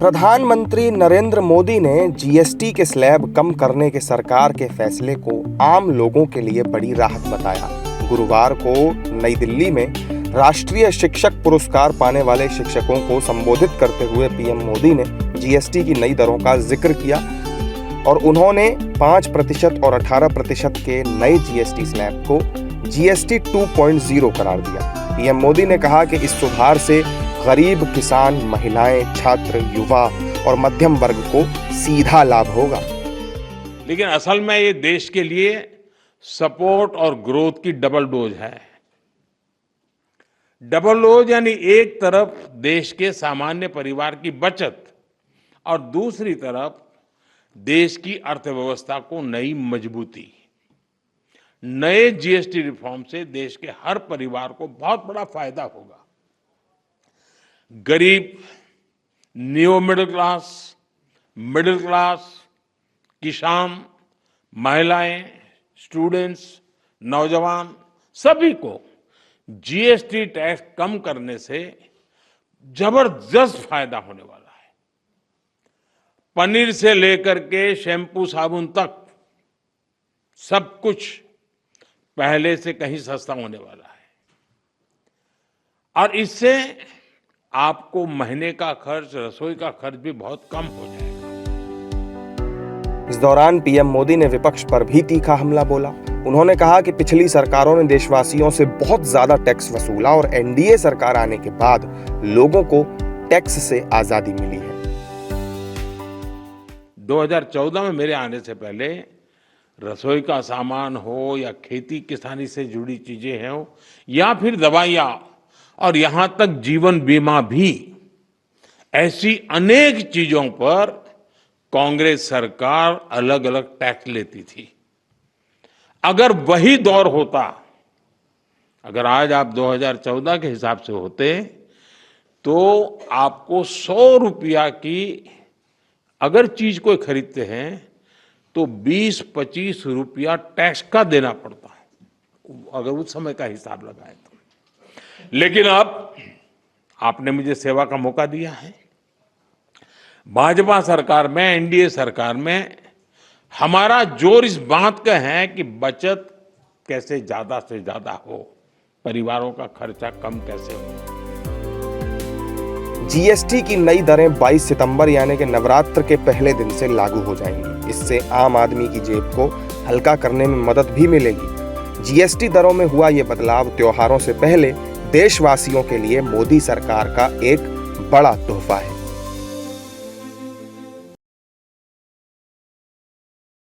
प्रधानमंत्री नरेंद्र मोदी ने जीएसटी के स्लैब कम करने के सरकार के फैसले को आम लोगों के लिए बड़ी राहत बताया। गुरुवार को नई दिल्ली में राष्ट्रीय शिक्षक पुरस्कार पाने वाले शिक्षकों को संबोधित करते हुए पीएम मोदी ने जीएसटी की नई दरों का जिक्र किया और उन्होंने 5% और 18% के नए जीएसटी स्लैब को जीएसटी 2.0 करार दिया। पीएम मोदी ने कहा कि इस सुधार से गरीब, किसान, महिलाएं, छात्र, युवा और मध्यम वर्ग को सीधा लाभ होगा। लेकिन असल में ये देश के लिए सपोर्ट और ग्रोथ की डबल डोज है। डबल डोज यानी एक तरफ देश के सामान्य परिवार की बचत और दूसरी तरफ देश की अर्थव्यवस्था को नई मजबूती। नए जीएसटी रिफॉर्म से देश के हर परिवार को बहुत बड़ा फायदा होगा। गरीब, न्यू मिडिल क्लास, किसान, महिलाएं, स्टूडेंट्स, नौजवान सभी को जीएसटी टैक्स कम करने से जबरदस्त फायदा होने वाला है। पनीर से लेकर के शैम्पू, साबुन तक सब कुछ पहले से कहीं सस्ता होने वाला है और इससे आपको महीने का खर्च, रसोई का खर्च भी बहुत कम हो जाएगा। इस दौरान पीएम मोदी ने विपक्ष पर भी तीखा हमला बोला। उन्होंने कहा कि पिछली सरकारों ने देशवासियों से बहुत ज्यादा टैक्स वसूला और एनडीए सरकार आने के बाद लोगों को टैक्स से आजादी मिली है। 2014 में मेरे आने से पहले रसोई का सामान हो या खेती किसानी से जुड़ी चीजें हो या फिर दवाइयां और यहां तक जीवन बीमा भी, ऐसी अनेक चीजों पर कांग्रेस सरकार अलग अलग टैक्स लेती थी। अगर वही दौर होता, अगर आज आप 2014 के हिसाब से होते तो आपको 100 रुपया की अगर चीज कोई खरीदते हैं तो 20-25 रुपया टैक्स का देना पड़ता है, अगर उस समय का हिसाब लगाए तो। लेकिन अब आपने मुझे सेवा का मौका दिया है। भाजपा सरकार में, एनडीए सरकार में हमारा जोर इस बात का है कि बचत कैसे ज्यादा से ज्यादा हो, परिवारों का खर्चा कम कैसे हो। जीएसटी की नई दरें 22 सितंबर यानी कि नवरात्र के पहले दिन से लागू हो जाएंगी। इससे आम आदमी की जेब को हल्का करने में मदद भी मिलेगी। जीएसटी दरों में हुआ ये बदलाव त्योहारों से पहले देशवासियों के लिए मोदी सरकार का एक बड़ा तोहफा है।